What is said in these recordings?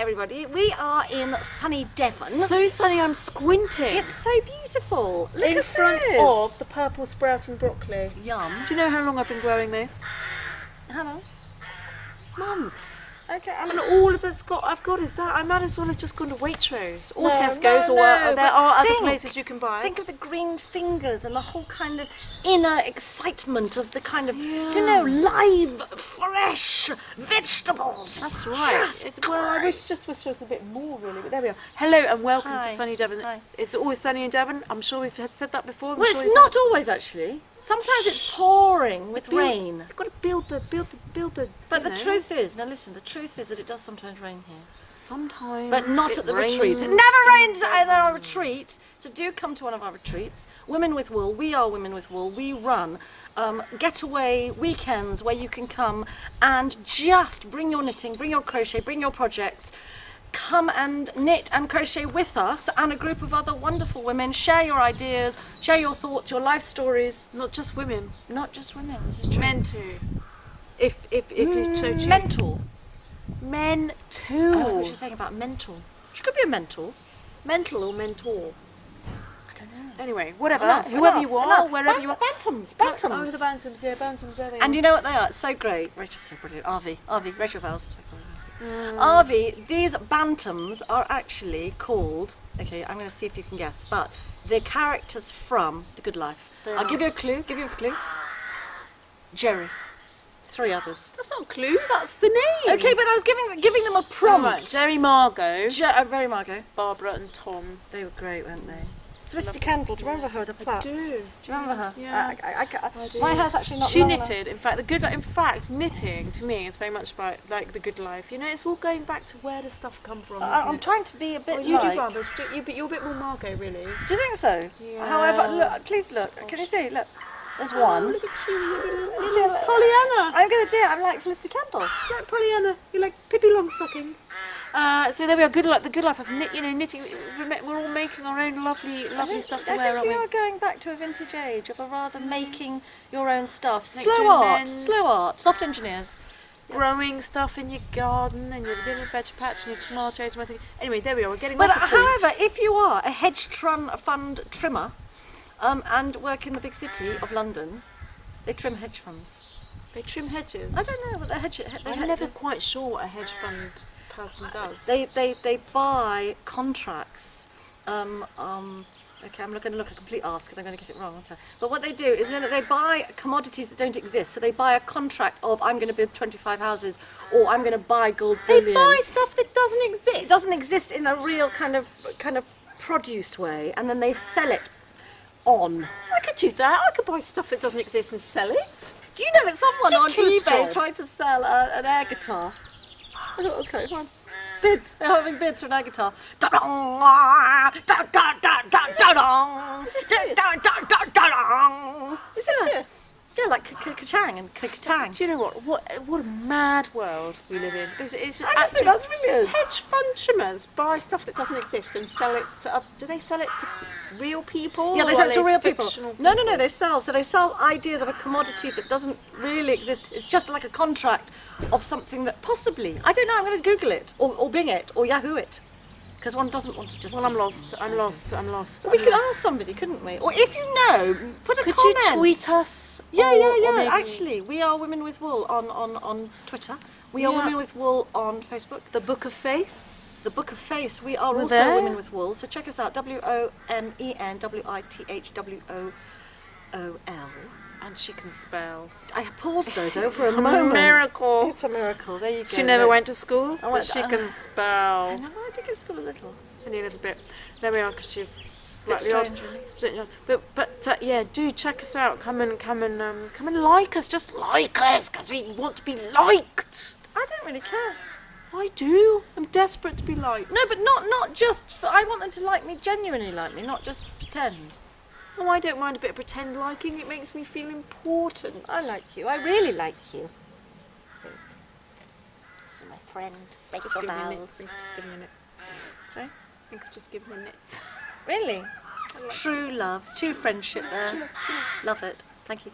everybody. We are in sunny Devon. So sunny, I'm squinting. It's so beautiful. Look in at front this. of the purple sprouting broccoli. Yum. Do you know how long I've been growing this? How long? Months. Okay, And all of I've got is that. I might as well have just gone to Waitrose or No, Tesco's, no, or no, there but are other think- places you can buy. Think of the green fingers and the whole kind of inner excitement of the kind of, Yeah. you know, live, fresh vegetables. That's right. Just Well, I wish just was a bit more really, but there we are. Hello and welcome Hi. to Sunny Devon. Hi. It's always sunny in Devon. I'm sure we've said that before. I'm Well, sure it's you've not had- always actually. Sometimes it's pouring with rain. You've got to build the. But you the know. truth is, now listen, the truth is that it does sometimes rain here. Sometimes. But not it at the rains retreats. It in never rains at Devon. our retreat. So do come to one of our retreats. Women with Wool. We are Women with Wool. We run getaway weekends where you can come and just bring your knitting, bring your crochet, bring your projects. Come and knit and crochet with us and a group of other wonderful women. Share your ideas, share your thoughts, your life stories. Not just women. Not just women. This is true. Men too. If you so choose. Mental. Men too. Oh, I thought she was saying about mental. She could be a mental. Mental or mentor. I don't know. Anyway, whatever. Enough, Whoever enough, you are, enough. wherever you are. Bantams. Oh, Bantams. the bantams, yeah, bantams, there they And are. you know what they are? It's so great. Rachel's so brilliant. RV, Rachel Vowles, that's what I call her. RV, these bantams are actually called, okay, I'm going to see if you can guess, but they're characters from The Good Life. I'll give you a clue, Jerry. 3 others. That's not a clue, that's the name. Okay, but I was giving them a prompt. Right, Jerry, Margot, Very Margot. Barbara and Tom. They were great, weren't they? Felicity Candle, do you remember her with the plaits? do. Do you remember her? Yeah. I do. My hair's actually not She long knitted. In fact, knitting to me is very much about like the good life. You know, it's all going back to where does stuff come from. enough. Isn't I'm it? trying to be a bit You like... do Barbara, but you're a bit more Margot, really. Do you think so? Yeah. However, look, please look. Can you see? Look, there's one. Look at you, you're You see, look, Pollyanna. I'm going to do it. I'm like Felicity Candle. She's like Pollyanna. You're like Pippi Longstocking. So there we are. Good life. The good life of knitting. We're all making our own lovely stuff to wear, I aren't think we? we are going back to a vintage age of a rather making your own stuff. Make Slow to art, mend. slow art, soft engineers. Growing stuff in your garden and your little veg patch and your tomatoes and everything. Anyway, there we are. We're getting But off the point. however, if you are a hedge fund trimmer and work in the big city of London, they trim hedge funds. They trim hedges. I don't know what the hedge. I'm never quite sure what a hedge fund person does. They buy contracts. Okay, I'm not going to look a complete arse because I'm going to get it wrong, aren't I? But what they do is they buy commodities that don't exist. So they buy a contract of I'm going to build 25 houses, or I'm going to buy gold bullion. They buy stuff that doesn't exist. It doesn't exist in a real kind of produce way, and then they sell it on. I could do that. I could buy stuff that doesn't exist and sell it. Do you know that someone on Ridiculous eBay job. tried to sell an air guitar? I thought that was quite fun. Bids. They're having bids for an air guitar. Is this serious? Is this serious? Yeah, like ka-chang and ka-tang. Do you know what a mad world we live in. It's I just think that's brilliant. Hedge fund trimmers buy stuff that doesn't exist and sell it to. Do they sell it to real people? Yeah, they or sell are it to real people. fictional No, they sell. So they sell ideas of a commodity that doesn't really exist. It's just like a contract of something that possibly, I don't know, I'm going to Google it or Bing it or Yahoo it. Because one doesn't want to just... Well, I'm lost. We could ask somebody, couldn't we? Or if you know, put a Could comment. you tweet us? Yeah, Or maybe- Actually, we are Women with Wool on Twitter. We are Yeah. Women with Wool on Facebook. The Book of Face. The Book of Face. We are We're also there. Women with Wool. So check us out. WOMENWITHWOOL. And she can spell. I paused though It's for a a moment. miracle. It's a miracle. There you go. She never Look. went to school, I but went- she can spell. I know, I did go to school a little. Only a little bit. There we are, because she's Bit slightly odd. strange, really. Slightly odd. But yeah, do check us out. Come and like us. Just like us, because we want to be liked. I don't really care. I do. I'm desperate to be liked. No, but not just. I want them to like me, genuinely like me, not just pretend. No, I don't mind a bit of pretend liking. It makes me feel important. I like you. I really like you. She's my friend. Just give me a knit. Just give me a knit. Sorry? I think I've just given her knits. Really? True love. True friendship there. Love it. Thank you.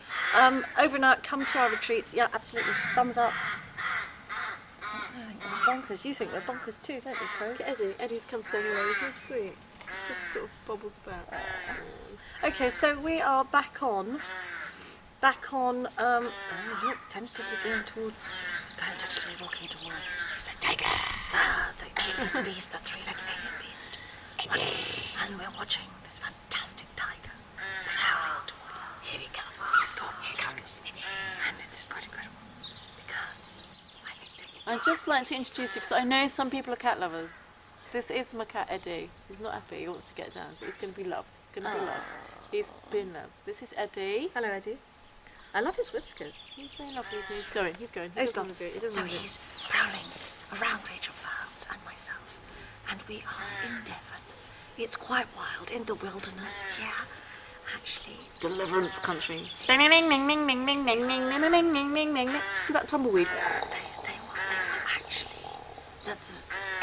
Over and out. Come to our retreats. Yeah, absolutely. Thumbs up. bonkers. You think they're bonkers too, don't you, Chris? Eddie's come to say hello. He's so sweet. Just sort of bubbles about. Okay, so we are back on, look, tentatively walking towards the alien beast, the three-legged alien beast. And we're watching this fantastic tiger prowling towards us. Here we go. He's got whiskers. And it's quite incredible, because I think I'd just like to introduce you, because I know some people are cat lovers. This is my cat, Eddie. He's not happy, he wants to get down, but he's going to be loved. He's going to be loved. He's been loved. This is Eddie. Hello, Eddie. I love his whiskers. He's very lovely. He's going. He doesn't want to do it. He doesn't So want to do it. he's prowling around Rachel Files and myself, and we are in Devon. It's quite wild, in the wilderness here. Actually, Deliverance country. See that tumbleweed? they will actually,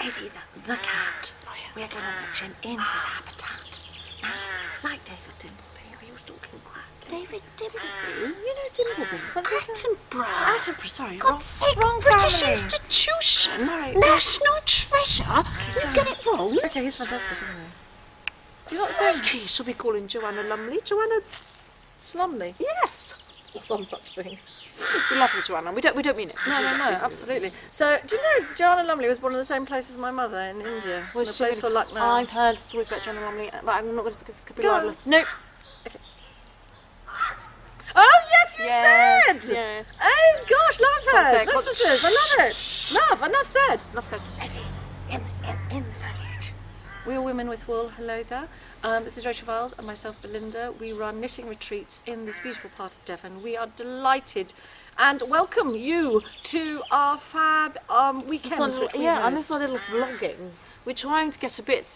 Eddie, the cat, we're going to watch him in his habitat. Now, like David Dimbleby, he was talking quietly. David Dimbleby? You know Dimbleby? What's his name? Attenborough, sorry. God's sake, wrong British family. institution, Sorry. national treasure. You sorry. get it wrong. Okay, he's fantastic, isn't he? Do you not think he should be calling Joanna Lumley? Joanna Slumley. Yes. Or some such thing. We love her, Joanna. We don't mean it. No, absolutely. So, do you know Joanna Lumley was born in the same place as my mother in India, in a place called Lucknow? I've heard stories about Joanna Lumley, but I'm not going to, because it could be Go on. libelous. No. Oh, yes, you Yes, said! yes. Oh, gosh, love Can't say affairs, it. mistresses, I love it. Enough said. Enough said. Eddie, in the foliage. We're Women with Wool, hello there. This is Rachel Files and myself, Belinda. We run knitting retreats in this beautiful part of Devon. We are delighted and welcome you to our fab weekends that we and host. this is our little vlogging. We're trying to get a bit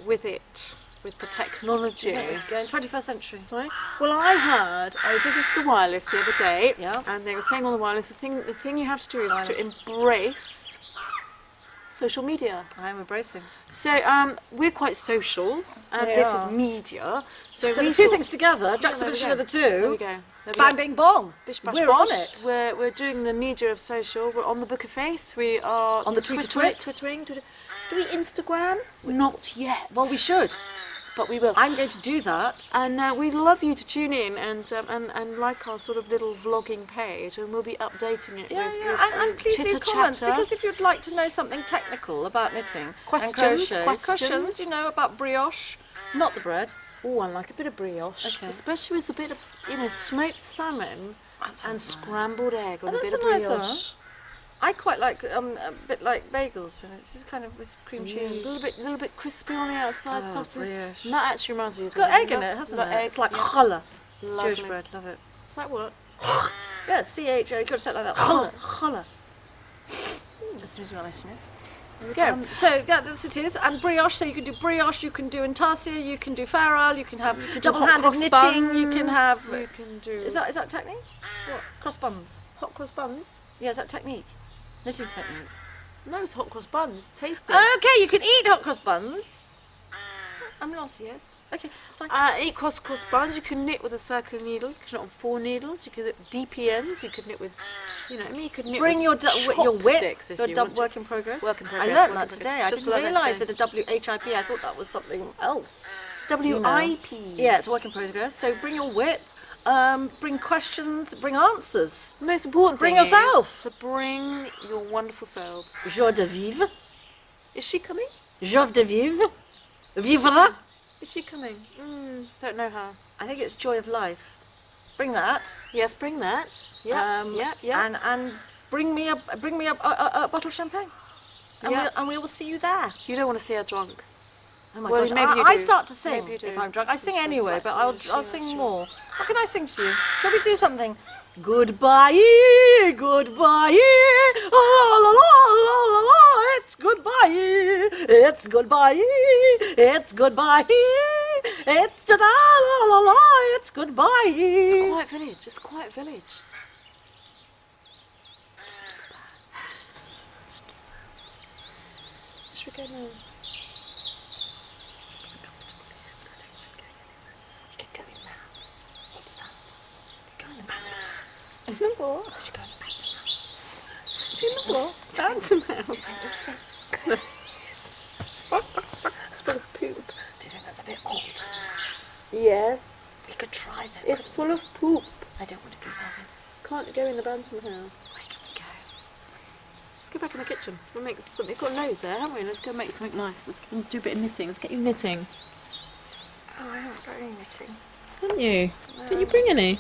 with it, with the technology. Going 21st century. Sorry? Well, I was listening to the wireless the other day, Yeah. and they were saying on the wireless, the thing you have to do is to embrace social media. I'm embracing. So we're quite social, and We this are. is media. So So we the two thought- things together, There we juxtaposition go. of the two, There we go. There we bang, go. bing, bong. Bish, bash, We're bosh. on it. We're doing the media of social. We're on the Book of Face. We are On the Twittering. Twitter. Do we Instagram? Not yet. Well, we should. but we will. I'm going to do that. And we'd love you to tune in and like our sort of little vlogging page, and we'll be updating it with And please leave comments, chitter-chatter. because if you'd like to know something technical about knitting Questions, and crochet, questions, you know, about brioche, not the bread. Oh, I like a bit of brioche, Okay. especially with a bit of smoked salmon That and sounds nice. scrambled egg on Oh, a bit that's of a nice brioche. one. I quite like a bit like bagels, and it's just kind of with cream A cheese. little bit crispy on the outside, Oh, soft. brioche. That actually reminds me of It's got egg in it, hasn't it? It's like challah. Lovely. Jewish bread, love it. It's like what? Yeah, C-H-O, you've got to say it like that. Challah. Challah. Just gives me a nice sniff. There we go. So yeah, that's it is. And brioche, so you can do brioche, you can do intarsia, you can do farol, you can have double-handed cross knitting, you can buns, have... You can do. Is that technique? What? Cross buns? hot cross buns? Yeah, is that technique? Knitting technique. No, it's hot cross buns. Tasty. Okay, you can eat hot cross buns. I'm lost. Yes. Okay, fine. Eat cross buns. You can knit with a circular needle. You can knit on 4 needles. You can knit DPNs. You could knit with, you could knit Bring with your whip, chopsticks if your you want to. work in progress. Work in I progress, learned work that in today. progress. I Just didn't learn that realise today. with the WHIP. I thought that was something else. It's WIP. Yeah, it's a work in progress. So bring your whip. Bring questions. Bring answers. The most important Bring thing yourself. is to bring your wonderful selves. Joie de vivre. Is she coming? Joie de vivre. Vivre. Is she coming? Don't know her. I think it's joy of life. Bring that. Yes, bring that. Yeah, yeah. And bring me a bottle of champagne. And, Yeah. we will see you there. You don't want to see her drunk. Oh my Well, gosh, maybe you I do. start to sing Maybe you do. if I'm drunk. I sing It's just anyway, like, but oh, I'll that's sing true. more. What can I sing for you? Shall we do something? Goodbye, goodbye, la la la la la la. It's goodbye, it's goodbye, it's goodbye, it's ta da la la la. It's goodbye. It's quiet village. It's quiet village. Should we go now? You can go in that. What's that? You go in the bantams. What? You go in the bantams. Do In the what? Bantam house. It's full of poop. Do you think that's a bit odd? Yes. We could try that. It's full of poop. I don't want to go there. Can't go in the Bantam house. Where can we go? Let's go back in the kitchen. We'll make something. We've got loads there, haven't we? Let's go make something nice. Let's go do a bit of knitting. Let's get you knitting. Oh, I haven't got any knitting. Haven't you? No. Didn't you bring any?